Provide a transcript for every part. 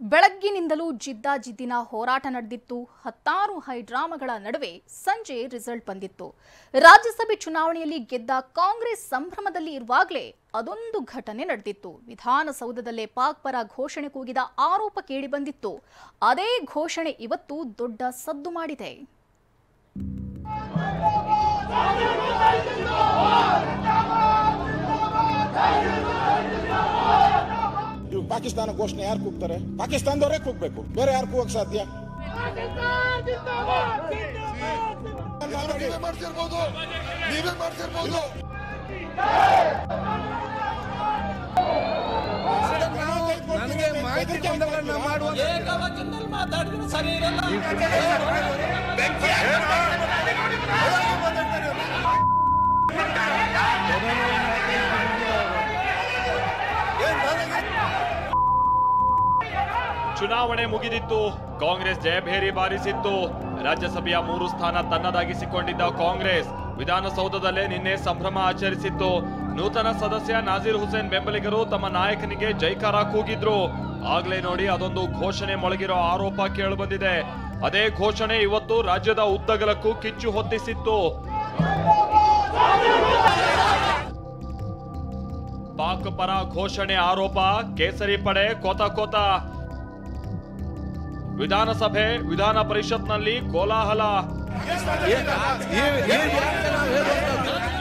ಬೆಳಗ್ಗಿನಿಂದಲೂ ಜಿದ್ದಾಜಿದ್ದಿನ ಹೋರಾಟ ನಡೆದಿತ್ತು. ಹತ್ತಾರು ಹೈಡ್ರಾಮಾಗಳ ನಡುವೆ ಸಂಜೆ ರಿಸಲ್ಟ್ ಬಂದಿತ್ತು. ರಾಜ್ಯಸಭೆ ಚುನಾವಣೆಯಲ್ಲಿ ಗೆದ್ದ ಕಾಂಗ್ರೆಸ್ ಸಂಭ್ರಮದಲ್ಲಿ ಇರುವಾಗಲೇ ಅದೊಂದು ಘಟನೆ ನಡೆದಿತ್ತು. ವಿಧಾನಸೌಧದಲ್ಲೇ ಪಾಕ್ ಪರ ಘೋಷಣೆ ಕೂಗಿದ ಆರೋಪ ಕೇಳಿಬಂದಿತ್ತು. ಅದೇ ಘೋಷಣೆ ಇವತ್ತು ದೊಡ್ಡ ಸದ್ದು ಮಾಡಿದೆ. ಪಾಕಿಸ್ತಾನ ಘೋಷಣೆ ಯಾರು ಕೂಗ್ತಾರೆ? ಪಾಕಿಸ್ತಾನದವರೇ ಕೂಗಬೇಕು, ಬೇರೆ ಯಾರು ಕೂಗಕ್ಕೆ ಸಾಧ್ಯ? ನೀವೇ ಮಾಡ್ತಿರ್ಬೋದು. ಚುನಾವಣೆ ಮುಗಿದಿತ್ತು. ಕಾಂಗ್ರೆಸ್ ಜಯಭೇರಿ ಬಾರಿಸಿತ್ತು. ರಾಜ್ಯಸಭೆಯ 3 ಸ್ಥಾನ ತನ್ನದಾಗಿಸಿಕೊಂಡಿದ್ದ ಕಾಂಗ್ರೆಸ್ ವಿಧಾನಸೌಧದಲ್ಲೇ ನಿನ್ನೆ ಸಂಭ್ರಮ ಆಚರಿಸಿತ್ತು. ನೂತನ ಸದಸ್ಯ ನಾಜೀರ್ ಹುಸೇನ್ ಬೆಂಬಲಿಗರು ತಮ್ಮ ನಾಯಕನಿಗೆ ಜೈಕಾರ ಕೂಗಿದ್ರು. ಆಗ್ಲೇ ನೋಡಿ ಅದೊಂದು ಘೋಷಣೆ ಮೊಳಗಿರೋ ಆರೋಪ ಕೇಳಿಬಂದಿದೆ. ಅದೇ ಘೋಷಣೆ ಇವತ್ತು ರಾಜ್ಯದ ಉದ್ದಗಲಕ್ಕೂ ಕಿಚ್ಚು ಹೊತ್ತಿಸಿತ್ತು. ಪಾಕ್ ಪರ ಘೋಷಣೆ ಆರೋಪ, ಕೇಸರಿ ಪಡೆ ಕೋತ ವಿಧಾನಸಭೆ ವಿಧಾನ ಪರಿಷತ್ನಲ್ಲಿ ಕೋಲಾಹಲ.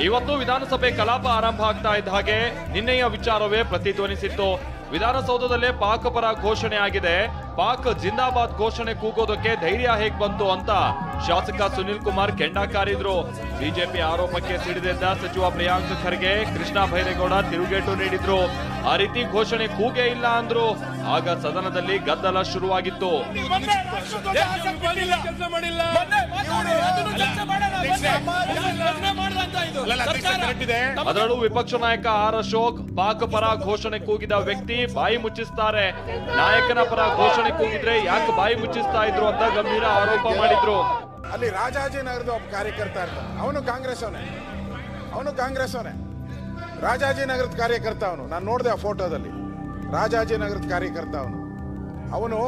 ಇವತ್ತು ವಿಧಾನಸಭೆ ಕಲಾಪ ಆರಂಭ ಆಗ್ತಾ ಇದ್ದ ಹಾಗೆ ನಿನ್ನೆಯ ವಿಚಾರವೇ ಪ್ರತಿಧ್ವನಿಸಿತ್ತು. ವಿಧಾನಸೌಧದಲ್ಲೇ ಪಾಕ್ ಪರ ಘೋಷಣೆ ಆಗಿದೆ. ಪಾಕ್ ಜಿಂದಾಬಾದ್ ಘೋಷಣೆ ಕೂಗೋದಕ್ಕೆ ಧೈರ್ಯ ಹೇಗ್ ಬಂತು ಅಂತ ಶಾಸಕ ಸುನಿಲ್ ಕುಮಾರ್ ಕೆಂಡ ಕಾರಿದ್ರು. ಬಿಜೆಪಿ ಆರೋಪಕ್ಕೆ ಸಿಡಿದೆದ್ದ ಸಚಿವ ಪ್ರಿಯಾಂಕ್ ಖರ್ಗೆ, ಕೃಷ್ಣ ಬೈರೇಗೌಡ ತಿರುಗೇಟು ನೀಡಿದ್ರು. ಆ ರೀತಿ ಘೋಷಣೆ ಕೂಗೇ ಇಲ್ಲ ಅಂದ್ರು. ಆಗ ಸದನದಲ್ಲಿ ಗದ್ದಲ ಶುರುವಾಗಿತ್ತು. ಅದರಲ್ಲೂ ವಿಪಕ್ಷ ನಾಯಕ ಆರ್ ಅಶೋಕ್ ಪಾಕ್ ಪರ ಘೋಷಣೆ ಕೂಗಿದ ವ್ಯಕ್ತಿ ಬಾಯಿ ಮುಚ್ಚಿಸ್ತಾರೆ. ನಾಯಕನ ಪರ ಘೋಷಣೆ ಕೂಗಿದ್ರೆ ಯಾಕೆ ಬಾಯಿ ಮುಚ್ಚಿಸ್ತಾ ಇದ್ರು ಅಂತ ಗಂಭೀರ ಆರೋಪ ಮಾಡಿದ್ರು. ಅಲ್ಲಿ ರಾಜಾಜಿನಗರದ ಒಬ್ಬ ಕಾರ್ಯಕರ್ತ ಇರ್ತಾನೆ, ಅವನು ಕಾಂಗ್ರೆಸ್ ಅವನೇ. ರಾಜಾಜಿನಗರದ ಕಾರ್ಯಕರ್ತ ಅವನು. ನಾನು ನೋಡಿದೆ ಆ ಫೋಟೋದಲ್ಲಿ. ರಾಜಾಜಿನಗರದ ಕಾರ್ಯಕರ್ತ ಅವನು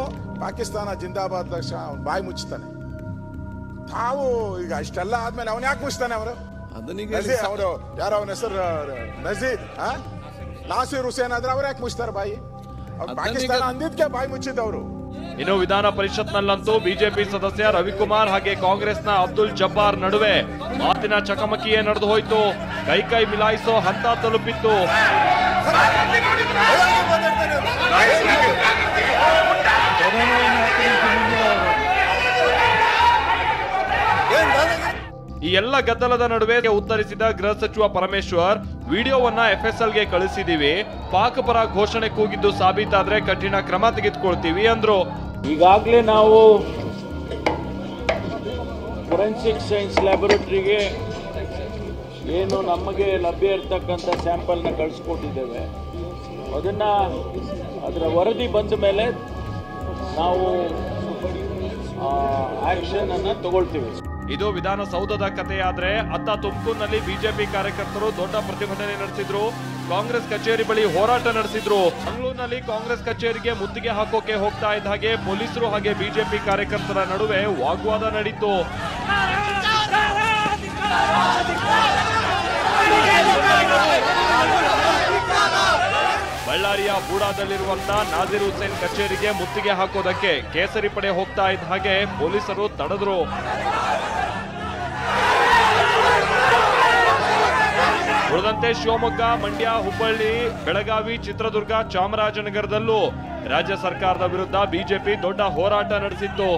ಪಾಕಿಸ್ತಾನ ಜಿಂದಾಬಾದ್ ತಕ್ಷಣ ಅವನು ಬಾಯಿ ಮುಚ್ಚುತ್ತಾನೆ. ತಾವು ಈಗ ಇಷ್ಟೆಲ್ಲ ಆದ್ಮೇಲೆ ಅವನು ಯಾಕೆ ಮುಚ್ತಾನೆ? ಅವರು ಯಾರೋ ಅವನ ಹೆಸರು ನಾಸೀರ್ ಹುಸೇನ್ ಆದ್ರೆ ಅವ್ರು ಯಾಕೆ ಮುಚ್ತಾರೆ ಬಾಯಿ? ಪಾಕಿಸ್ತಾನ ಅಂದಿದ್ಕೆ ಬಾಯಿ ಮುಚ್ಚಿದ್ದವರು. ಇನ್ನು ವಿಧಾನ ಪರಿಷತ್ನಲ್ಲಂತೂ ಬಿಜೆಪಿ ಸದಸ್ಯ ರವಿಕುಮಾರ್ ಹಾಗೆ ಕಾಂಗ್ರೆಸ್ನ ಅಬ್ದುಲ್ ಜಬ್ಬಾರ್ ನಡುವೆ ಮಾತಿನ ಚಕಮಕಿಯೇ ನಡೆದು ಹೋಯ್ತು. ಕೈ ಮಿಲಾಯಿಸೋ ಹಂತ ತಲುಪಿತ್ತು. ಈ ಎಲ್ಲ ಗದ್ದಲದ ನಡುವೆ ಉತ್ತರಿಸಿದ ಗೃಹ ಸಚಿವ ಪರಮೇಶ್ವರ್, ವಿಡಿಯೋವನ್ನ ಎಫ್ಎಸ್ಎಲ್ಗೆ ಕಳಿಸಿದೀವಿ. ಪಾಕ್ ಪರ ಘೋಷಣೆ ಕೂಗಿದ್ದು ಸಾಬೀತಾದ್ರೆ ಕಠಿಣ ಕ್ರಮ ತೆಗೆದುಕೊಳ್ತೀವಿ ಅಂದ್ರು. ಈಗಾಗಲೇ ನಾವು ಫೋರೆನ್ಸಿಕ್ ಸೈನ್ಸ್ ಲ್ಯಾಬೊರೇಟರಿಗೆ ಏನು ನಮಗೆ ಲಭ್ಯ ಇರತಕ್ಕಂಥ ಸ್ಯಾಂಪಲ್ನ ಕಳಿಸ್ಕೊಟ್ಟಿದ್ದೇವೆ. ಅದರ ವರದಿ ಬಂದ ಮೇಲೆ ನಾವು ಆಕ್ಷನ್ ಅನ್ನ ತಗೊಳ್ತೀವಿ. ಇದು ವಿಧಾನಸೌಧದ ಕಥೆಯಾದ್ರೆ ಅತ್ತ ತುಮಕೂರಿನಲ್ಲಿ ಬಿಜೆಪಿ ಕಾರ್ಯಕರ್ತರು ದೊಡ್ಡ ಪ್ರತಿಭಟನೆ ನಡೆಸಿದ್ರು. ಕಾಂಗ್ರೆಸ್ ಕಚೇರಿ ಬಳಿ ಹೋರಾಟ ನಡೆಸಿದ್ರು. ಮಂಗಳೂರಿನಲ್ಲಿ ಕಾಂಗ್ರೆಸ್ ಕಚೇರಿಗೆ ಮುತ್ತಿಗೆ ಹಾಕೋಕೆ ಹೋಗ್ತಾ ಇದ್ದ ಹಾಗೆ ಪೊಲೀಸರು ಹಾಗೆ ಬಿಜೆಪಿ ಕಾರ್ಯಕರ್ತರ ನಡುವೆ ವಾಗ್ವಾದ ನಡೀತು. ಬಳ್ಳಾರಿಯ ಬೂಡಾದಲ್ಲಿರುವಂತಹ ನಾಜೀರ್ ಹುಸೇನ್ ಕಚೇರಿಗೆ ಮುತ್ತಿಗೆ ಹಾಕೋದಕ್ಕೆ ಕೇಸರಿ ಪಡೆ ಹೋಗ್ತಾ ಇದ್ದ ಹಾಗೆ ಪೊಲೀಸರು ತಡೆದ್ರು. ಉಳಿದಂತೆ ಶಿವಮೊಗ್ಗ, ಮಂಡ್ಯ, ಹುಬ್ಬಳ್ಳಿ, ಬೆಳಗಾವಿ, ಚಿತ್ರದುರ್ಗ, ಚಾಮರಾಜನಗರದಲ್ಲೂ ರಾಜ್ಯ ಸರ್ಕಾರದ ವಿರುದ್ಧ ಬಿಜೆಪಿ ದೊಡ್ಡ ಹೋರಾಟ ನಡೆಸಿತ್ತು.